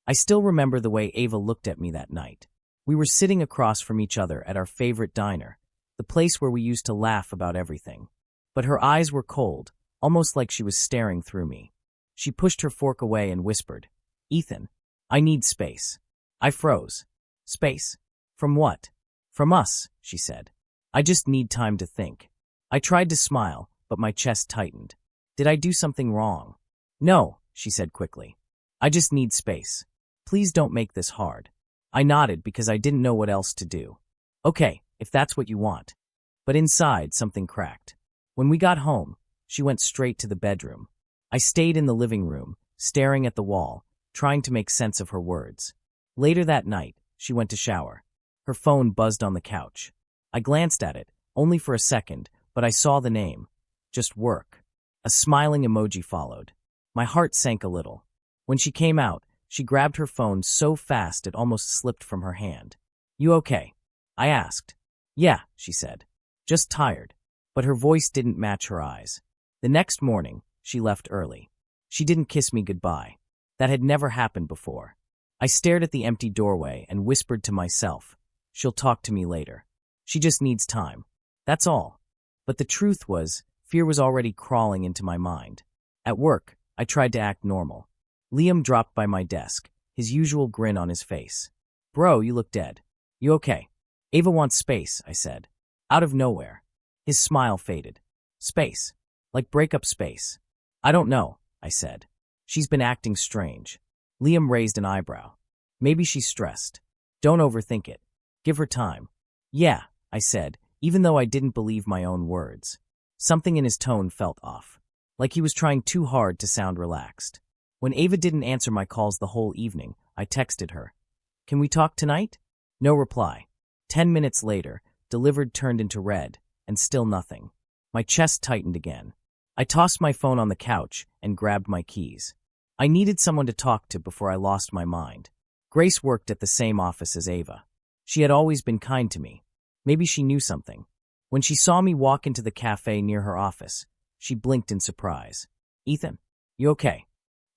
I still remember the way Ava looked at me that night. We were sitting across from each other at our favorite diner, the place where we used to laugh about everything. But her eyes were cold, almost like she was staring through me. She pushed her fork away and whispered, "Ethan, I need space." I froze. Space? From what? From us, she said. I just need time to think. I tried to smile, but my chest tightened. Did I do something wrong? No, she said quickly. I just need space. Please don't make this hard. I nodded because I didn't know what else to do. Okay, if that's what you want. But inside, something cracked. When we got home, she went straight to the bedroom. I stayed in the living room, staring at the wall, trying to make sense of her words. Later that night, she went to shower. Her phone buzzed on the couch. I glanced at it, only for a second, but I saw the name. Just work. A smiling emoji followed. My heart sank a little. When she came out, she grabbed her phone so fast it almost slipped from her hand. "You okay?" I asked. "Yeah," she said. "Just tired." But her voice didn't match her eyes. The next morning, she left early. She didn't kiss me goodbye. That had never happened before. I stared at the empty doorway and whispered to myself, "She'll talk to me later. She just needs time." That's all. But the truth was, fear was already crawling into my mind. At work, I tried to act normal. Liam dropped by my desk, his usual grin on his face. "Bro, you look dead. You okay?" "Ava wants space," I said. Out of nowhere. His smile faded. "Space? Like breakup space?" "I don't know," I said. "She's been acting strange." Liam raised an eyebrow. "Maybe she's stressed. Don't overthink it. Give her time." "Yeah," I said, even though I didn't believe my own words. Something in his tone felt off, like he was trying too hard to sound relaxed. When Ava didn't answer my calls the whole evening, I texted her, "Can we talk tonight?" No reply. 10 minutes later, delivered turned into red, and still nothing. My chest tightened again. I tossed my phone on the couch and grabbed my keys. I needed someone to talk to before I lost my mind. Grace worked at the same office as Ava. She had always been kind to me. Maybe she knew something. When she saw me walk into the cafe near her office, she blinked in surprise. "Ethan, you okay?"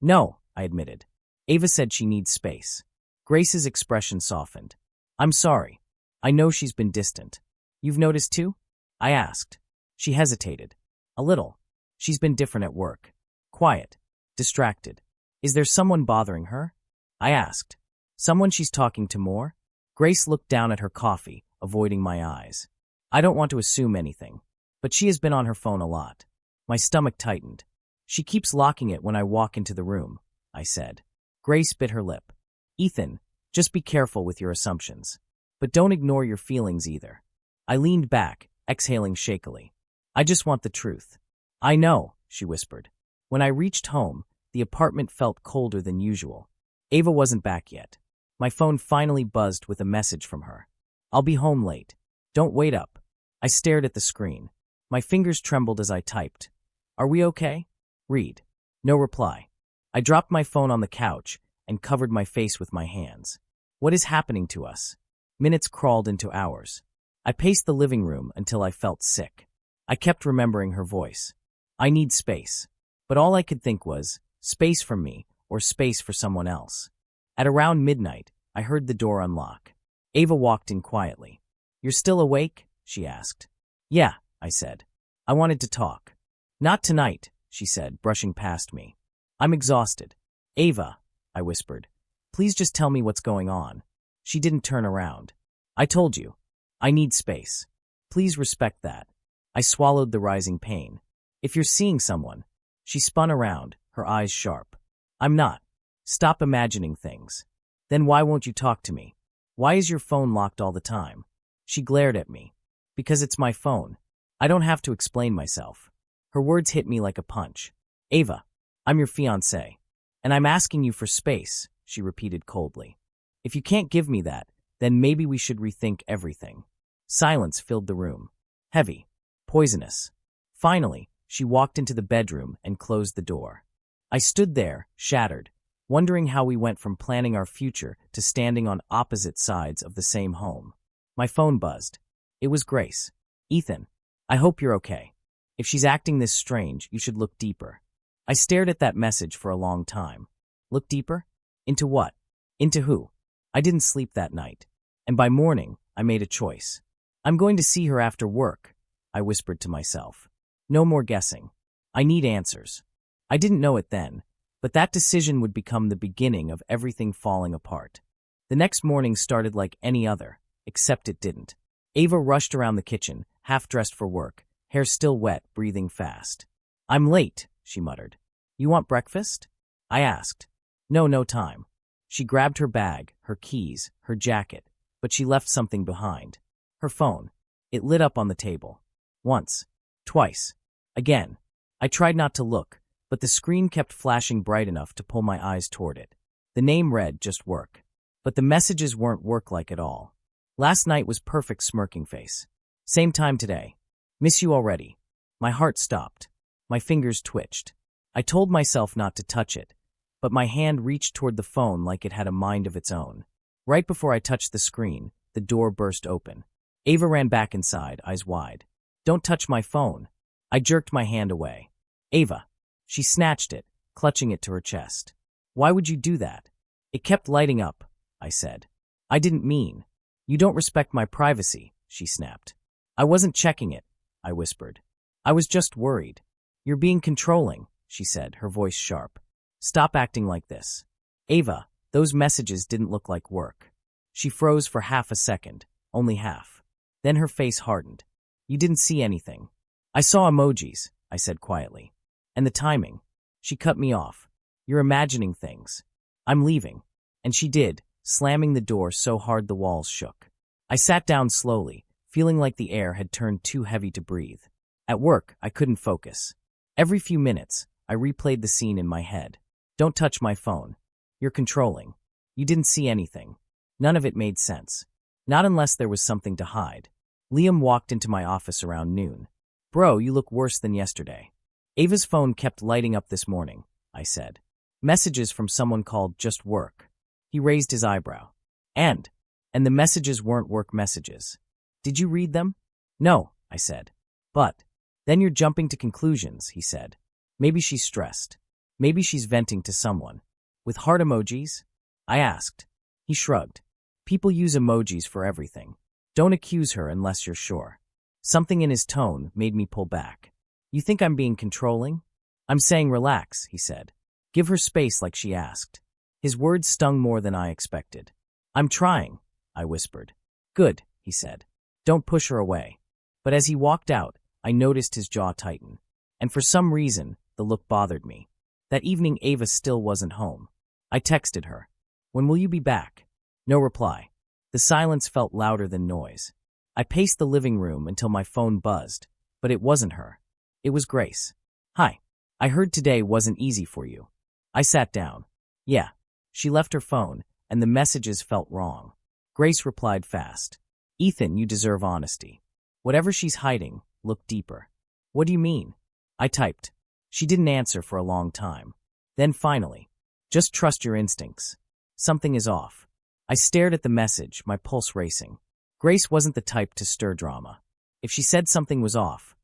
"No," I admitted. "Ava said she needs space." Grace's expression softened. "I'm sorry. I know she's been distant. You've noticed too?" I asked. She hesitated. "A little. She's been different at work. Quiet. Distracted. Is there someone bothering her?" I asked. "Someone she's talking to more?" Grace looked down at her coffee, avoiding my eyes. "I don't want to assume anything, but she has been on her phone a lot." My stomach tightened. "She keeps locking it when I walk into the room," I said. Grace bit her lip. "Ethan, just be careful with your assumptions. But don't ignore your feelings either." I leaned back, exhaling shakily. "I just want the truth." "I know," she whispered. When I reached home, the apartment felt colder than usual. Ava wasn't back yet. My phone finally buzzed with a message from her. "I'll be home late. Don't wait up." I stared at the screen. My fingers trembled as I typed. "Are we okay?" Read. No reply. I dropped my phone on the couch and covered my face with my hands. What is happening to us? Minutes crawled into hours. I paced the living room until I felt sick. I kept remembering her voice. "I need space." But all I could think was, space for me or space for someone else. At around midnight, I heard the door unlock. Ava walked in quietly. "You're still awake?" she asked. "Yeah," I said. "I wanted to talk." "Not tonight," she said, brushing past me. "I'm exhausted." "Ava," I whispered, "please just tell me what's going on." She didn't turn around. "I told you. I need space. Please respect that." I swallowed the rising pain. "If you're seeing someone." She spun around, her eyes sharp. "I'm not. Stop imagining things." "Then why won't you talk to me? Why is your phone locked all the time?" She glared at me. "Because it's my phone. I don't have to explain myself." Her words hit me like a punch. "Ava, I'm your fiancé. And I'm asking you for space," she repeated coldly. "If you can't give me that, then maybe we should rethink everything." Silence filled the room. Heavy. Poisonous. Finally, she walked into the bedroom and closed the door. I stood there, shattered, wondering how we went from planning our future to standing on opposite sides of the same home. My phone buzzed. It was Grace. "Ethan, I hope you're okay. If she's acting this strange, you should look deeper." I stared at that message for a long time. Look deeper? Into what? Into who? I didn't sleep that night. And by morning, I made a choice. I'm going to see her after work, I whispered to myself. No more guessing. I need answers. I didn't know it then, but that decision would become the beginning of everything falling apart. The next morning started like any other, except it didn't. Ava rushed around the kitchen, half-dressed for work, hair still wet, breathing fast. I'm late, she muttered. You want breakfast? I asked. No time. She grabbed her bag, her keys, her jacket, but she left something behind. Her phone. It lit up on the table. Once. Twice. Again. I tried not to look, but the screen kept flashing bright enough to pull my eyes toward it. The name read, just work. But the messages weren't work-like at all. Last night was perfect smirking face. Same time today. Miss you already. My heart stopped. My fingers twitched. I told myself not to touch it, but my hand reached toward the phone like it had a mind of its own. Right before I touched the screen, the door burst open. Ava ran back inside, eyes wide. Don't touch my phone. I jerked my hand away. Ava. She snatched it, clutching it to her chest. Why would you do that? It kept lighting up, I said. I didn't mean. You don't respect my privacy, she snapped. I wasn't checking it, I whispered. I was just worried. You're being controlling, she said, her voice sharp. Stop acting like this. Ava, those messages didn't look like work. She froze for half a second, only half. Then her face hardened. You didn't see anything. I saw emojis, I said quietly. And the timing. She cut me off. You're imagining things. I'm leaving. And she did, slamming the door so hard the walls shook. I sat down slowly, feeling like the air had turned too heavy to breathe. At work, I couldn't focus. Every few minutes, I replayed the scene in my head. Don't touch my phone. You're controlling. You didn't see anything. None of it made sense. Not unless there was something to hide. Liam walked into my office around noon. Bro, you look worse than yesterday. Ava's phone kept lighting up this morning, I said. Messages from someone called Just Work. He raised his eyebrow. And the messages weren't work messages. Did you read them? No, I said. But then you're jumping to conclusions, he said. Maybe she's stressed. Maybe she's venting to someone. With heart emojis? I asked. He shrugged. People use emojis for everything. Don't accuse her unless you're sure. Something in his tone made me pull back. You think I'm being controlling? I'm saying relax, he said. Give her space like she asked. His words stung more than I expected. I'm trying, I whispered. Good, he said. Don't push her away. But as he walked out, I noticed his jaw tighten. And for some reason, the look bothered me. That evening, Ava still wasn't home. I texted her. When will you be back? No reply. The silence felt louder than noise. I paced the living room until my phone buzzed, but it wasn't her. It was Grace. Hi. I heard today wasn't easy for you. I sat down. Yeah. She left her phone, and the messages felt wrong. Grace replied fast. Ethan, you deserve honesty. Whatever she's hiding, look deeper. What do you mean? I typed. She didn't answer for a long time. Then finally, just trust your instincts. Something is off. I stared at the message, my pulse racing. Grace wasn't the type to stir drama. If she said something was off,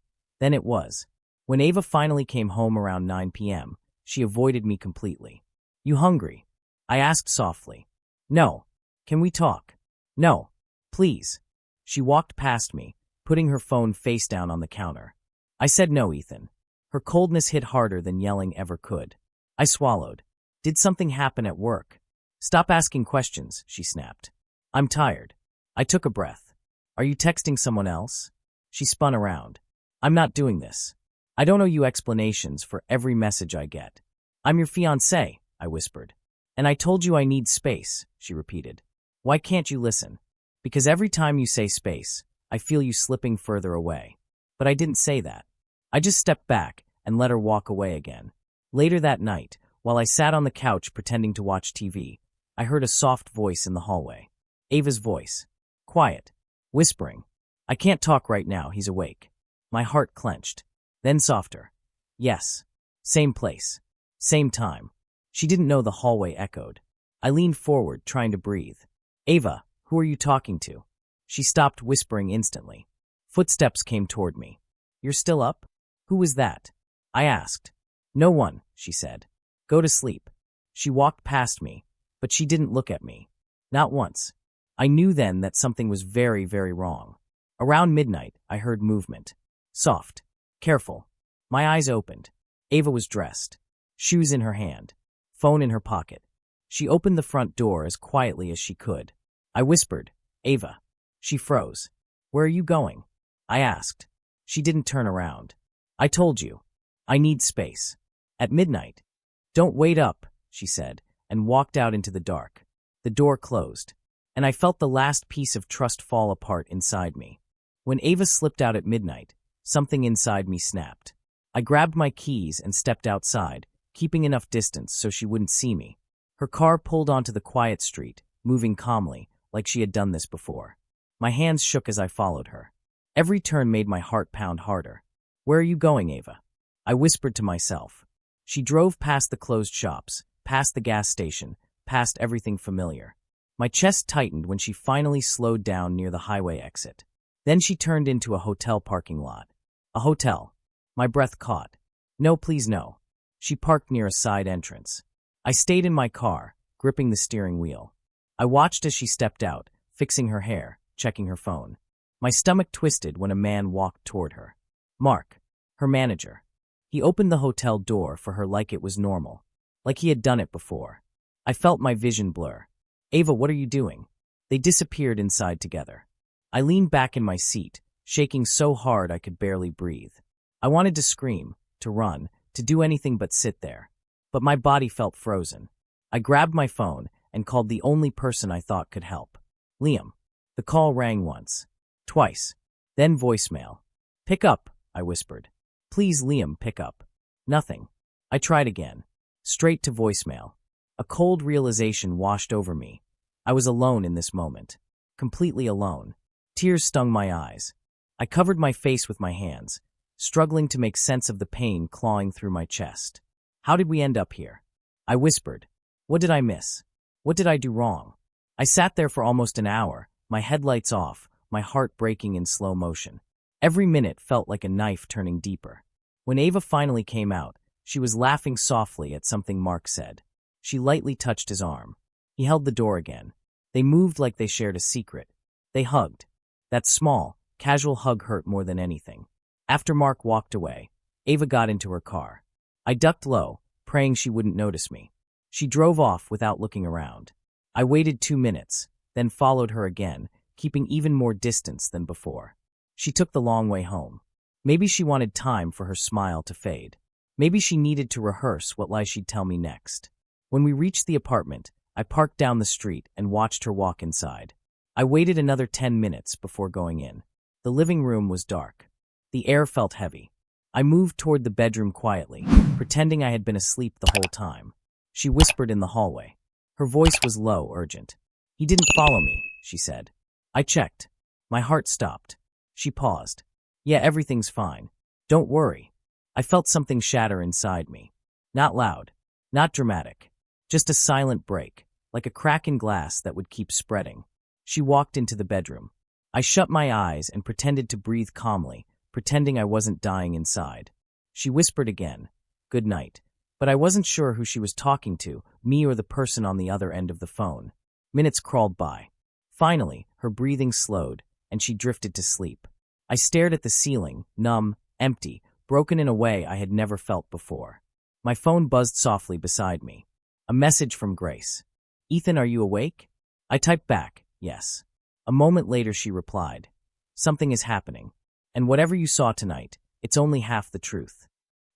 then it was. When Ava finally came home around 9 p.m., she avoided me completely. You hungry? I asked softly. No. Can we talk? No. Please. She walked past me, putting her phone face down on the counter. I said no, Ethan. Her coldness hit harder than yelling ever could. I swallowed. Did something happen at work? Stop asking questions, she snapped. I'm tired. I took a breath. Are you texting someone else? She spun around. I'm not doing this. I don't owe you explanations for every message I get. I'm your fiancé, I whispered. And I told you I need space, she repeated. Why can't you listen? Because every time you say space, I feel you slipping further away. But I didn't say that. I just stepped back and let her walk away again. Later that night, while I sat on the couch pretending to watch TV, I heard a soft voice in the hallway. Ava's voice. Quiet. Whispering. I can't talk right now, he's awake. My heart clenched. Then softer. Yes. Same place. Same time. She didn't know the hallway echoed. I leaned forward, trying to breathe. Ava, who are you talking to? She stopped whispering instantly. Footsteps came toward me. You're still up? Who was that? I asked. No one, she said. Go to sleep. She walked past me, but she didn't look at me. Not once. I knew then that something was very, very wrong. Around midnight, I heard movement. Soft. Careful. My eyes opened. Ava was dressed. Shoes in her hand. Phone in her pocket. She opened the front door as quietly as she could. I whispered, "Ava." She froze. "Where are you going?" I asked. She didn't turn around. "I told you. I need space. At midnight." "Don't wait up," she said, and walked out into the dark. The door closed, and I felt the last piece of trust fall apart inside me. When Ava slipped out at midnight, something inside me snapped. I grabbed my keys and stepped outside, keeping enough distance so she wouldn't see me. Her car pulled onto the quiet street, moving calmly, like she had done this before. My hands shook as I followed her. Every turn made my heart pound harder. "Where are you going, Ava?" I whispered to myself. She drove past the closed shops, past the gas station, past everything familiar. My chest tightened when she finally slowed down near the highway exit. Then she turned into a hotel parking lot. A hotel. My breath caught. "No, please no." She parked near a side entrance. I stayed in my car, gripping the steering wheel. I watched as she stepped out, fixing her hair, checking her phone. My stomach twisted when a man walked toward her. Mark, her manager. He opened the hotel door for her like it was normal, like he had done it before. I felt my vision blur. "Ava, what are you doing?" They disappeared inside together. I leaned back in my seat, shaking so hard I could barely breathe. I wanted to scream, to run, to do anything but sit there. But my body felt frozen. I grabbed my phone and called the only person I thought could help. Liam. The call rang once. Twice. Then voicemail. "Pick up," I whispered. "Please, Liam, pick up." Nothing. I tried again. Straight to voicemail. A cold realization washed over me. I was alone in this moment. Completely alone. Tears stung my eyes. I covered my face with my hands, struggling to make sense of the pain clawing through my chest. "How did we end up here?" I whispered. "What did I miss? What did I do wrong?" I sat there for almost an hour, my headlights off, my heart breaking in slow motion. Every minute felt like a knife turning deeper. When Ava finally came out, she was laughing softly at something Mark said. She lightly touched his arm. He held the door again. They moved like they shared a secret. They hugged. That small, casual hug hurt more than anything. After Mark walked away, Ava got into her car. I ducked low, praying she wouldn't notice me. She drove off without looking around. I waited 2 minutes, then followed her again, keeping even more distance than before. She took the long way home. Maybe she wanted time for her smile to fade. Maybe she needed to rehearse what lie she'd tell me next. When we reached the apartment, I parked down the street and watched her walk inside. I waited another 10 minutes before going in. The living room was dark. The air felt heavy. I moved toward the bedroom quietly, pretending I had been asleep the whole time. She whispered in the hallway. Her voice was low, urgent. "He didn't follow me," she said. I checked. My heart stopped. She paused. "Yeah, everything's fine. Don't worry." I felt something shatter inside me. Not loud, not dramatic, just a silent break, like a crack in glass that would keep spreading. She walked into the bedroom. I shut my eyes and pretended to breathe calmly, pretending I wasn't dying inside. She whispered again, "Good night," but I wasn't sure who she was talking to, me or the person on the other end of the phone. Minutes crawled by. Finally, her breathing slowed, and she drifted to sleep. I stared at the ceiling, numb, empty, broken in a way I had never felt before. My phone buzzed softly beside me. A message from Grace. "Ethan, are you awake?" I typed back, "Yes." A moment later she replied, "Something is happening. And whatever you saw tonight, it's only half the truth."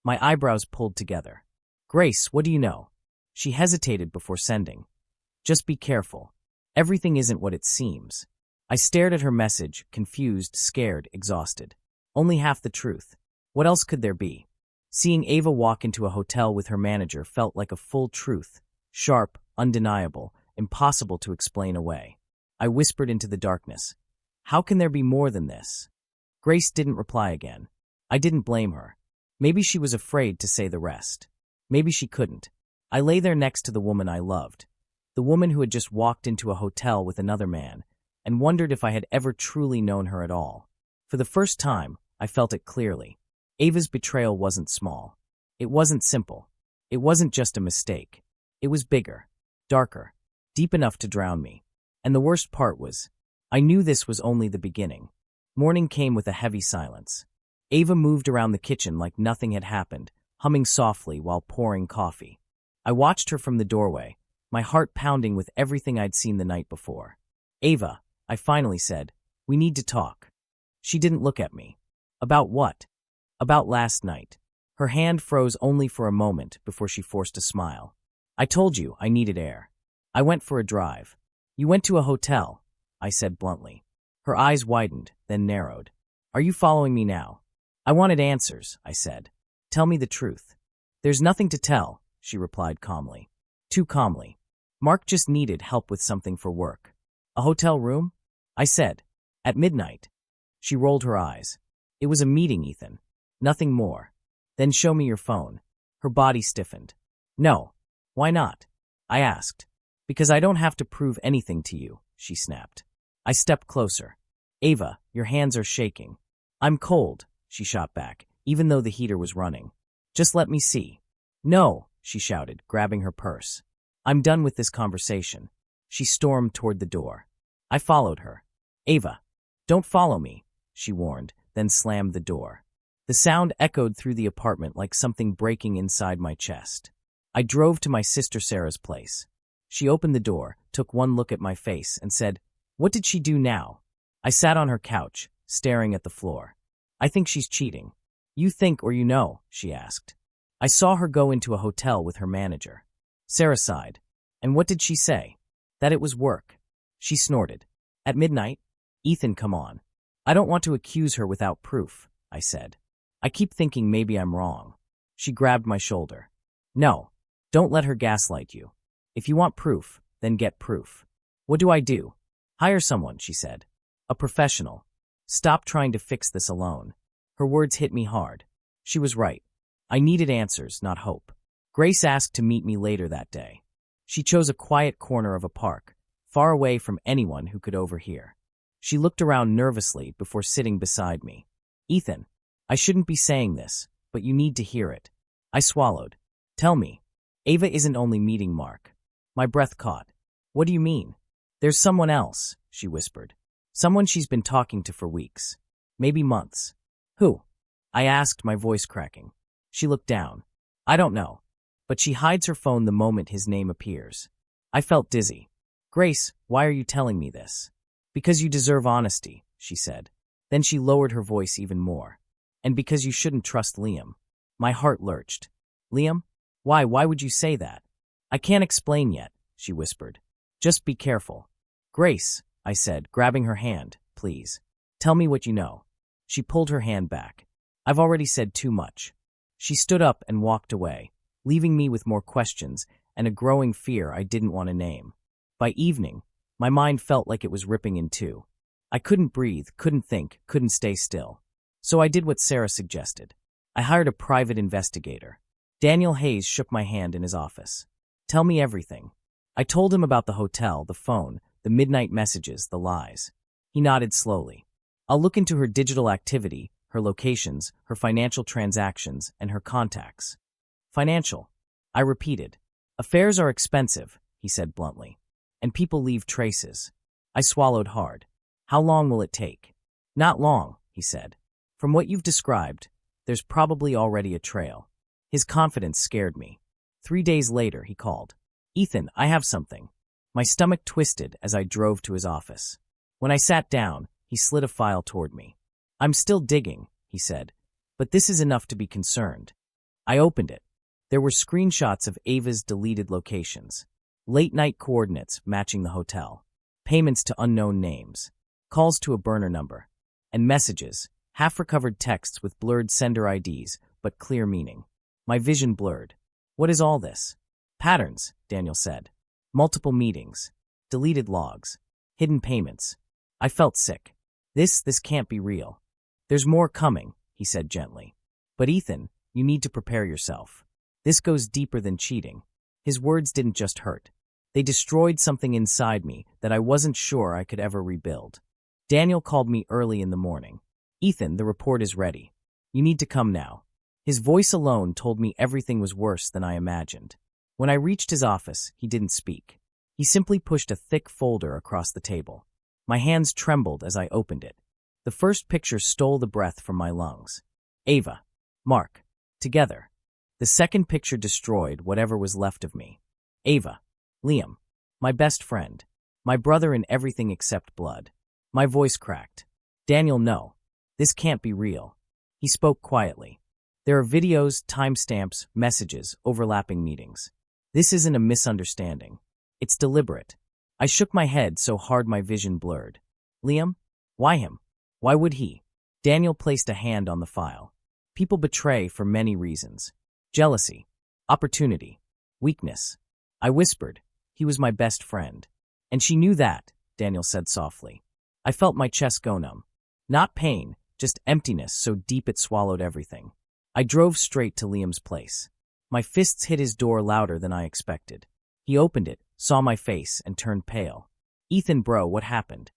My eyebrows pulled together. "Grace, what do you know?" She hesitated before sending. "Just be careful. Everything isn't what it seems." I stared at her message, confused, scared, exhausted. Only half the truth. What else could there be? Seeing Ava walk into a hotel with her manager felt like a full truth. Sharp, undeniable, impossible to explain away. I whispered into the darkness. "How can there be more than this?" Grace didn't reply again. I didn't blame her. Maybe she was afraid to say the rest. Maybe she couldn't. I lay there next to the woman I loved. The woman who had just walked into a hotel with another man, and wondered if I had ever truly known her at all. For the first time, I felt it clearly. Ava's betrayal wasn't small. It wasn't simple. It wasn't just a mistake. It was bigger, darker. deep enough to drown me. And the worst part was, I knew this was only the beginning. Morning came with a heavy silence. Ava moved around the kitchen like nothing had happened, humming softly while pouring coffee. I watched her from the doorway, my heart pounding with everything I'd seen the night before. Ava, I finally said, we need to talk. She didn't look at me. About what? About last night. Her hand froze only for a moment before she forced a smile. I told you I needed air. I went for a drive. You went to a hotel, I said bluntly. Her eyes widened, then narrowed. Are you following me now? I wanted answers, I said. Tell me the truth. There's nothing to tell, she replied calmly. Too calmly. Mark just needed help with something for work. A hotel room? I said. At midnight. She rolled her eyes. It was a meeting, Ethan. Nothing more. Then show me your phone. Her body stiffened. No. Why not? I asked. Because I don't have to prove anything to you, she snapped. I stepped closer. Ava, your hands are shaking. I'm cold, she shot back, even though the heater was running. Just let me see. No, she shouted, grabbing her purse. I'm done with this conversation. She stormed toward the door. I followed her. Ava, don't follow me, she warned, then slammed the door. The sound echoed through the apartment like something breaking inside my chest. I drove to my sister Sarah's place. She opened the door, took one look at my face, and said, What did she do now? I sat on her couch, staring at the floor. I think she's cheating. You think or you know, she asked. I saw her go into a hotel with her manager. Sarah sighed. And what did she say? That it was work. She snorted. At midnight? Ethan, come on. I don't want to accuse her without proof, I said. I keep thinking maybe I'm wrong. She grabbed my shoulder. No, don't let her gaslight you. If you want proof, then get proof. What do I do? Hire someone, she said. A professional. Stop trying to fix this alone. Her words hit me hard. She was right. I needed answers, not hope. Grace asked to meet me later that day. She chose a quiet corner of a park, far away from anyone who could overhear. She looked around nervously before sitting beside me. Ethan, I shouldn't be saying this, but you need to hear it. I swallowed. Tell me. Ava isn't only meeting Mark. My breath caught. What do you mean? There's someone else, she whispered. Someone she's been talking to for weeks. Maybe months. Who? I asked, my voice cracking. She looked down. I don't know. But she hides her phone the moment his name appears. I felt dizzy. Grace, why are you telling me this? Because you deserve honesty, she said. Then she lowered her voice even more. And because you shouldn't trust Liam. My heart lurched. Liam? Why would you say that? I can't explain yet, she whispered. Just be careful. Grace, I said, grabbing her hand, please. Tell me what you know. She pulled her hand back. I've already said too much. She stood up and walked away, leaving me with more questions and a growing fear I didn't want to name. By evening, my mind felt like it was ripping in two. I couldn't breathe, couldn't think, couldn't stay still. So I did what Sarah suggested. I hired a private investigator. Daniel Hayes shook my hand in his office. Tell me everything. I told him about the hotel, the phone, the midnight messages, the lies. He nodded slowly. I'll look into her digital activity, her locations, her financial transactions, and her contacts. Financial. I repeated. Affairs are expensive, he said bluntly. And people leave traces. I swallowed hard. How long will it take? Not long, he said. From what you've described, there's probably already a trail. His confidence scared me. 3 days later, he called. Ethan, I have something. My stomach twisted as I drove to his office. When I sat down, he slid a file toward me. I'm still digging, he said, but this is enough to be concerned. I opened it. There were screenshots of Ava's deleted locations, late-night coordinates matching the hotel, payments to unknown names, calls to a burner number, and messages, half-recovered texts with blurred sender IDs but clear meaning. My vision blurred. What is all this? Patterns, Daniel said. Multiple meetings, deleted logs, hidden payments. I felt sick. This can't be real. There's more coming, he said gently. But Ethan, you need to prepare yourself. This goes deeper than cheating. His words didn't just hurt. They destroyed something inside me that I wasn't sure I could ever rebuild. Daniel called me early in the morning. Ethan, the report is ready. You need to come now. His voice alone told me everything was worse than I imagined. When I reached his office, he didn't speak. He simply pushed a thick folder across the table. My hands trembled as I opened it. The first picture stole the breath from my lungs. Ava. Mark. Together. The second picture destroyed whatever was left of me. Ava. Liam. My best friend. My brother in everything except blood. My voice cracked. Daniel, no. This can't be real. He spoke quietly. There are videos, timestamps, messages, overlapping meetings. This isn't a misunderstanding. It's deliberate. I shook my head so hard my vision blurred. Liam? Why him? Why would he? Daniel placed a hand on the file. People betray for many reasons. Jealousy. Opportunity. Weakness. I whispered. He was my best friend. And she knew that, Daniel said softly. I felt my chest go numb. Not pain, just emptiness so deep it swallowed everything. I drove straight to Liam's place. My fists hit his door louder than I expected. He opened it, saw my face, and turned pale. Ethan, bro, what happened?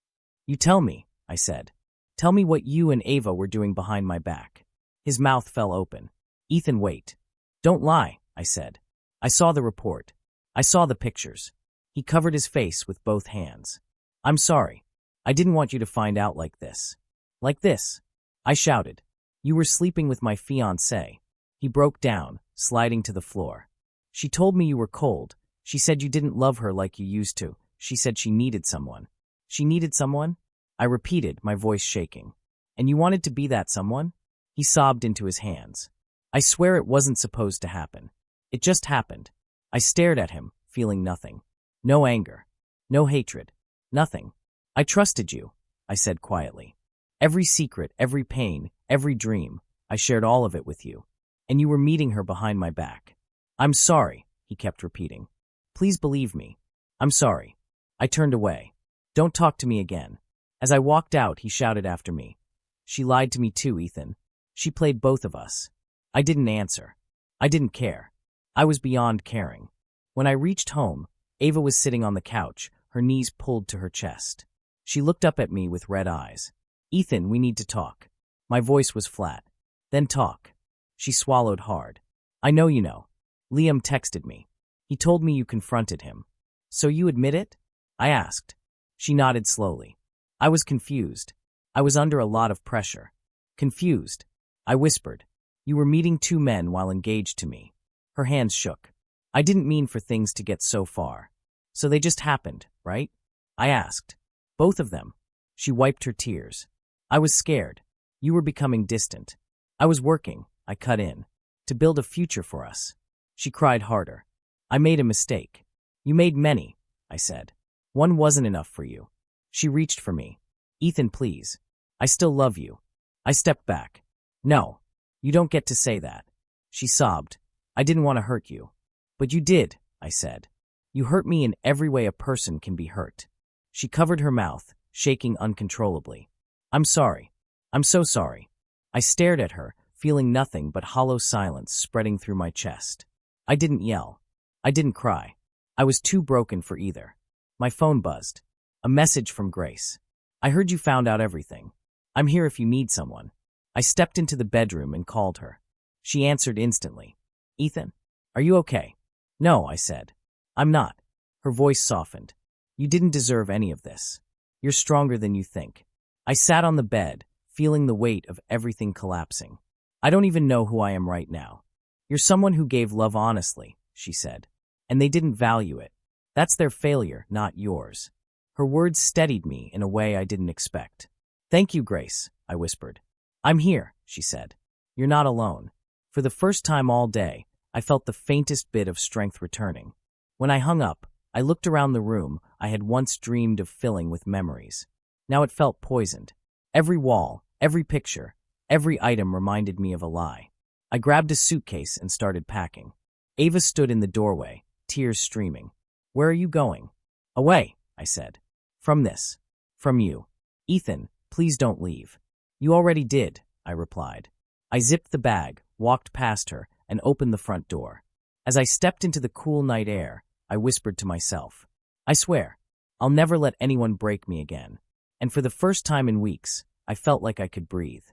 You tell me, I said. Tell me what you and Ava were doing behind my back. His mouth fell open. Ethan, wait. Don't lie, I said. I saw the report. I saw the pictures. He covered his face with both hands. I'm sorry. I didn't want you to find out like this. Like this. I shouted. You were sleeping with my fiancée. He broke down, sliding to the floor. She told me you were cold. She said you didn't love her like you used to. She said she needed someone. She needed someone? I repeated, my voice shaking. And you wanted to be that someone? He sobbed into his hands. I swear it wasn't supposed to happen. It just happened. I stared at him, feeling nothing. No anger. No hatred. Nothing. I trusted you, I said quietly. Every secret, every pain, every dream, I shared all of it with you. And you were meeting her behind my back. I'm sorry, he kept repeating. Please believe me. I'm sorry. I turned away. Don't talk to me again. As I walked out, he shouted after me. She lied to me too, Ethan. She played both of us. I didn't answer. I didn't care. I was beyond caring. When I reached home, Ava was sitting on the couch, her knees pulled to her chest. She looked up at me with red eyes. Ethan, we need to talk. My voice was flat. Then talk. She swallowed hard. I know you know. Liam texted me. He told me you confronted him. So you admit it? I asked. She nodded slowly. I was confused. I was under a lot of pressure. Confused. I whispered. You were meeting two men while engaged to me. Her hands shook. I didn't mean for things to get so far. So they just happened, right? I asked. Both of them. She wiped her tears. I was scared. You were becoming distant. I was working, I cut in, to build a future for us. She cried harder. I made a mistake. You made many, I said. One wasn't enough for you. She reached for me. Ethan, please. I still love you. I stepped back. No, you don't get to say that. She sobbed. I didn't want to hurt you. But you did, I said. You hurt me in every way a person can be hurt. She covered her mouth, shaking uncontrollably. I'm sorry. I'm so sorry. I stared at her, feeling nothing but hollow silence spreading through my chest. I didn't yell. I didn't cry. I was too broken for either. My phone buzzed. A message from Grace. I heard you found out everything. I'm here if you need someone. I stepped into the bedroom and called her. She answered instantly. Ethan, are you okay? No, I said. I'm not. Her voice softened. You didn't deserve any of this. You're stronger than you think. I sat on the bed, feeling the weight of everything collapsing. I don't even know who I am right now. You're someone who gave love honestly, she said. And they didn't value it. That's their failure, not yours. Her words steadied me in a way I didn't expect. Thank you, Grace, I whispered. I'm here, she said. You're not alone. For the first time all day, I felt the faintest bit of strength returning. When I hung up, I looked around the room I had once dreamed of filling with memories. Now it felt poisoned. Every wall, every picture, every item reminded me of a lie. I grabbed a suitcase and started packing. Ava stood in the doorway, tears streaming. Where are you going? Away, I said. From this. From you. Ethan, please don't leave. You already did, I replied. I zipped the bag, walked past her, and opened the front door. As I stepped into the cool night air, I whispered to myself, I swear, I'll never let anyone break me again. And for the first time in weeks, I felt like I could breathe.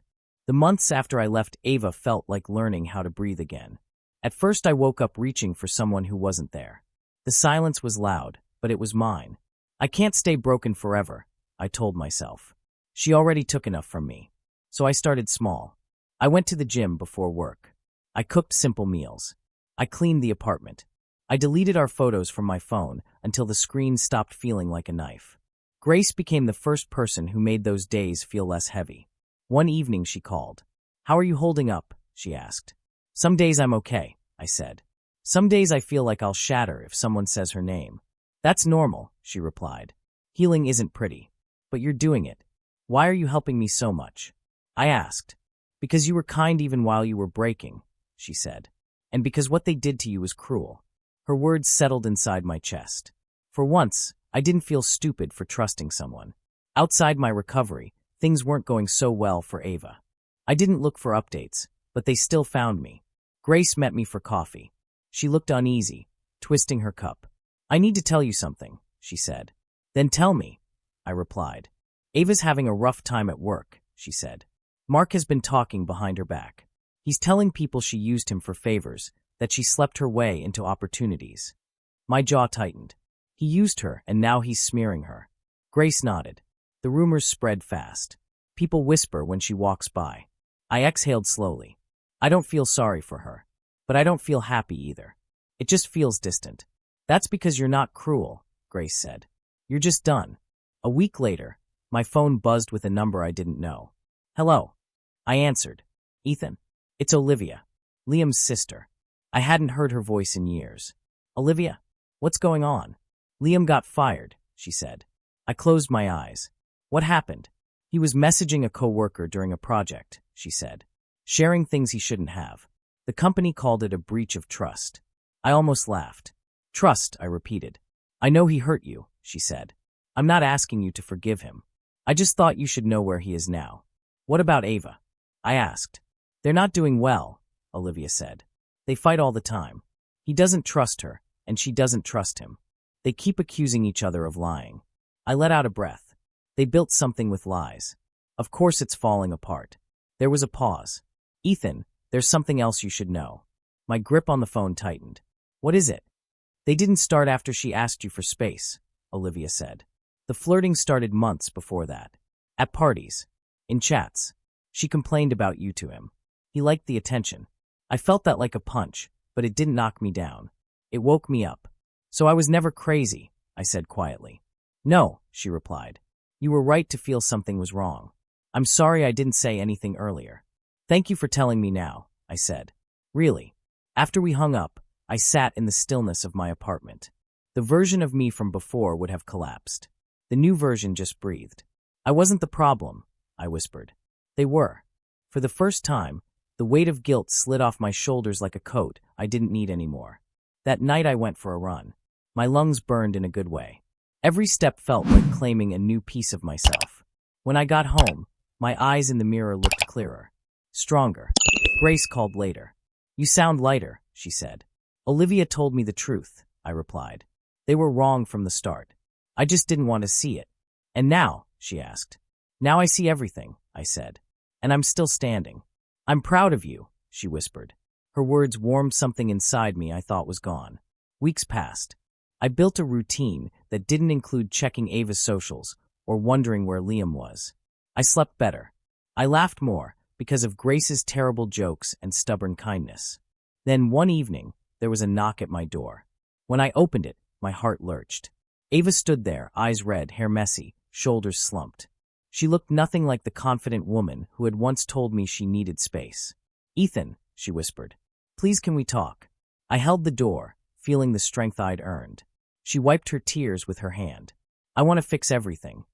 The months after I left Ava felt like learning how to breathe again. At first I woke up reaching for someone who wasn't there. The silence was loud, but it was mine. I can't stay broken forever, I told myself. She already took enough from me. So I started small. I went to the gym before work. I cooked simple meals. I cleaned the apartment. I deleted our photos from my phone until the screen stopped feeling like a knife. Grace became the first person who made those days feel less heavy. One evening she called. "How are you holding up?" she asked. "Some days I'm okay," I said. "Some days I feel like I'll shatter if someone says her name." "That's normal," she replied. "Healing isn't pretty. But you're doing it. Why are you helping me so much?" I asked. "Because you were kind even while you were breaking," she said. "And because what they did to you was cruel." Her words settled inside my chest. For once, I didn't feel stupid for trusting someone. Outside my recovery, things weren't going so well for Ava. I didn't look for updates, but they still found me. Grace met me for coffee. She looked uneasy, twisting her cup. "I need to tell you something," she said. "Then tell me," I replied. "Ava's having a rough time at work," she said. "Mark has been talking behind her back. He's telling people she used him for favors, that she slept her way into opportunities." My jaw tightened. He used her, and now he's smearing her. Grace nodded. The rumors spread fast. People whisper when she walks by. I exhaled slowly. I don't feel sorry for her. But I don't feel happy either. It just feels distant. "That's because you're not cruel," Grace said. "You're just done." A week later, my phone buzzed with a number I didn't know. "Hello." I answered. "Ethan." "It's Olivia, Liam's sister." I hadn't heard her voice in years. "Olivia? What's going on?" "Liam got fired," she said. I closed my eyes. "What happened?" "He was messaging a coworker during a project," she said. "Sharing things he shouldn't have. The company called it a breach of trust." I almost laughed. "Trust," I repeated. "I know he hurt you," she said. "I'm not asking you to forgive him. I just thought you should know where he is now." "What about Ava?" I asked. "They're not doing well," Olivia said. "They fight all the time. He doesn't trust her, and she doesn't trust him. They keep accusing each other of lying." I let out a breath. They built something with lies. Of course it's falling apart. There was a pause. "Ethan, there's something else you should know." My grip on the phone tightened. "What is it?" "They didn't start after she asked you for space," Olivia said. "The flirting started months before that. At parties. In chats. She complained about you to him. He liked the attention. I felt that like a punch, but it didn't knock me down. It woke me up. So I was never crazy," I said quietly. "No," she replied. "You were right to feel something was wrong. I'm sorry I didn't say anything earlier." "Thank you for telling me now," I said. "Really." After we hung up, I sat in the stillness of my apartment. The version of me from before would have collapsed. The new version just breathed. "I wasn't the problem," I whispered. "They were." For the first time, the weight of guilt slid off my shoulders like a coat I didn't need anymore. That night I went for a run. My lungs burned in a good way. Every step felt like claiming a new piece of myself. When I got home, my eyes in the mirror looked clearer. Stronger. Grace called later. "You sound lighter," she said. "Olivia told me the truth," I replied. "They were wrong from the start. I just didn't want to see it." "And now?" she asked. "Now I see everything," I said. "And I'm still standing." "I'm proud of you," she whispered. Her words warmed something inside me I thought was gone. Weeks passed. I built a routine that didn't include checking Ava's socials or wondering where Liam was. I slept better. I laughed more because of Grace's terrible jokes and stubborn kindness. Then one evening, there was a knock at my door. When I opened it, my heart lurched. Ava stood there, eyes red, hair messy, shoulders slumped. She looked nothing like the confident woman who had once told me she needed space. "Ethan," she whispered, "please can we talk?" I held the door, feeling the strength I'd earned. She wiped her tears with her hand. "I want to fix everything."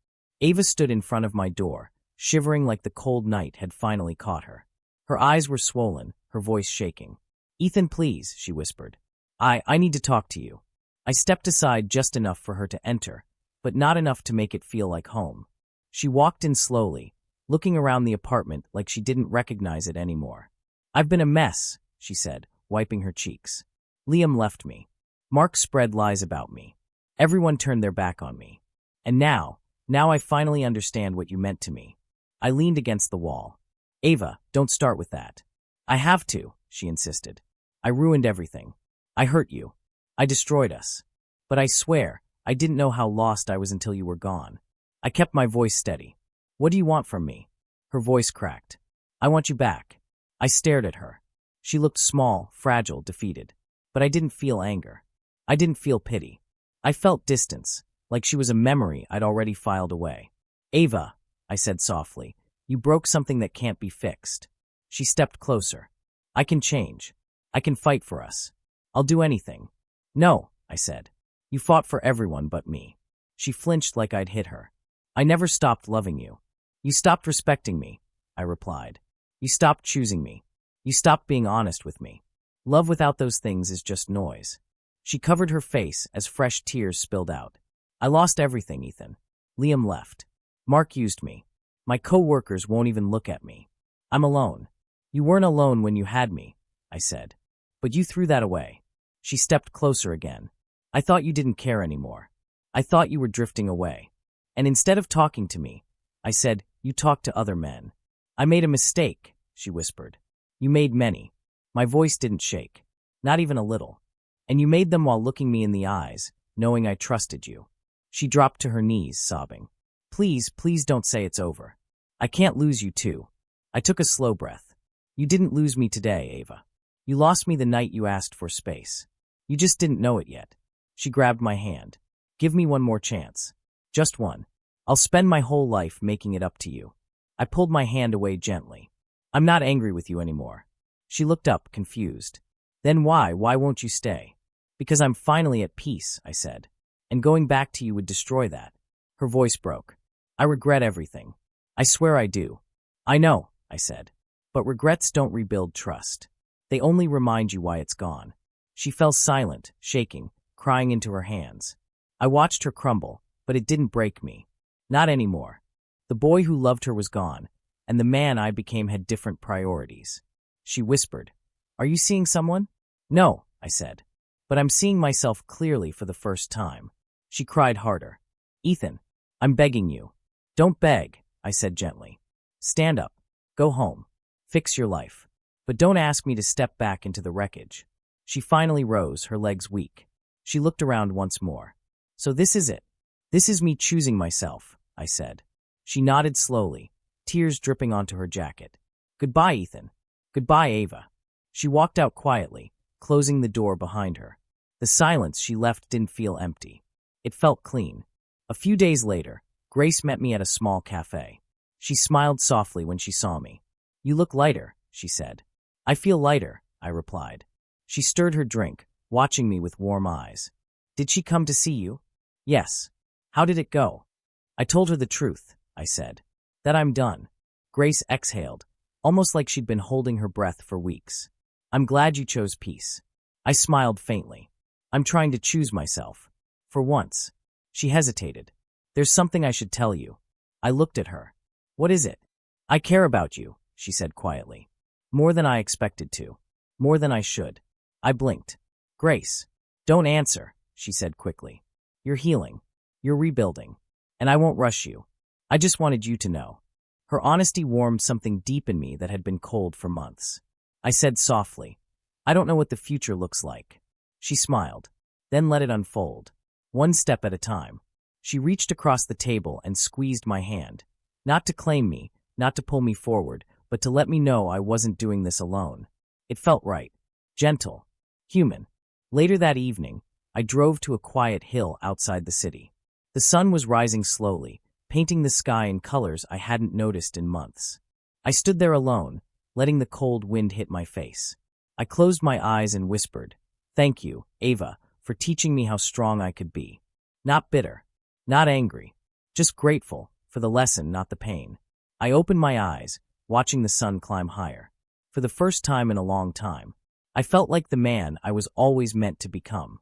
Ava stood in front of my door, shivering like the cold night had finally caught her. Her eyes were swollen, her voice shaking. "Ethan, please," she whispered. I need to talk to you." I stepped aside just enough for her to enter, but not enough to make it feel like home. She walked in slowly, looking around the apartment like she didn't recognize it anymore. "I've been a mess," she said, wiping her cheeks. "Liam left me. Mark spread lies about me. Everyone turned their back on me. And now I finally understand what you meant to me." I leaned against the wall. "Ava, don't start with that." "I have to," she insisted. "I ruined everything. I hurt you. I destroyed us. But I swear, I didn't know how lost I was until you were gone. I kept my voice steady. What do you want from me? Her voice cracked. I want you back. I stared at her. She looked small, fragile, defeated. But I didn't feel anger. I didn't feel pity. I felt distance, like she was a memory I'd already filed away. Ava, I said softly, you broke something that can't be fixed. She stepped closer. I can change. I can fight for us. I'll do anything. No, I said. You fought for everyone but me. She flinched like I'd hit her. I never stopped loving you. You stopped respecting me, I replied. You stopped choosing me. You stopped being honest with me. Love without those things is just noise. She covered her face as fresh tears spilled out. I lost everything, Ethan. Liam left. Mark used me. My co-workers won't even look at me. I'm alone. You weren't alone when you had me, I said. But you threw that away. She stepped closer again. I thought you didn't care anymore. I thought you were drifting away. And instead of talking to me, I said, you talked to other men. I made a mistake, she whispered. You made many. My voice didn't shake. Not even a little. And you made them while looking me in the eyes, knowing I trusted you. She dropped to her knees, sobbing. Please, please don't say it's over. I can't lose you too. I took a slow breath. You didn't lose me today, Ava. You lost me the night you asked for space. You just didn't know it yet. She grabbed my hand. Give me one more chance. Just one. I'll spend my whole life making it up to you. I pulled my hand away gently. I'm not angry with you anymore. She looked up, confused. Then why? Why won't you stay? Because I'm finally at peace, I said. And going back to you would destroy that. Her voice broke. I regret everything. I swear I do. I know, I said. But regrets don't rebuild trust. They only remind you why it's gone. She fell silent, shaking, crying into her hands. I watched her crumble, but it didn't break me. Not anymore. The boy who loved her was gone, and the man I became had different priorities. She whispered, Are you seeing someone? No, I said. But I'm seeing myself clearly for the first time. She cried harder. Ethan, I'm begging you. Don't beg, I said gently. Stand up. Go home. Fix your life. But don't ask me to step back into the wreckage. She finally rose, her legs weak. She looked around once more. So this is it. This is me choosing myself, I said. She nodded slowly, tears dripping onto her jacket. Goodbye, Ethan. Goodbye, Ava. She walked out quietly, closing the door behind her. The silence she left didn't feel empty. It felt clean. A few days later, Grace met me at a small cafe. She smiled softly when she saw me. You look lighter, she said. I feel lighter, I replied. She stirred her drink, watching me with warm eyes. Did she come to see you? Yes. How did it go? I told her the truth, I said. That I'm done. Grace exhaled, almost like she'd been holding her breath for weeks. I'm glad you chose peace. I smiled faintly. I'm trying to choose myself. For once. She hesitated. There's something I should tell you. I looked at her. What is it? I care about you, she said quietly. More than I expected to. More than I should. I blinked. Grace. Don't answer, she said quickly. You're healing. You're rebuilding. And I won't rush you. I just wanted you to know. Her honesty warmed something deep in me that had been cold for months. I said softly, I don't know what the future looks like. She smiled, then let it unfold. One step at a time. She reached across the table and squeezed my hand. Not to claim me, not to pull me forward, but to let me know I wasn't doing this alone. It felt right. Gentle. Human. Later that evening, I drove to a quiet hill outside the city. The sun was rising slowly, painting the sky in colors I hadn't noticed in months. I stood there alone, letting the cold wind hit my face. I closed my eyes and whispered, Thank you, Ava, for teaching me how strong I could be. Not bitter. Not angry. Just grateful for the lesson, not the pain. I opened my eyes, watching the sun climb higher. For the first time in a long time, I felt like the man I was always meant to become.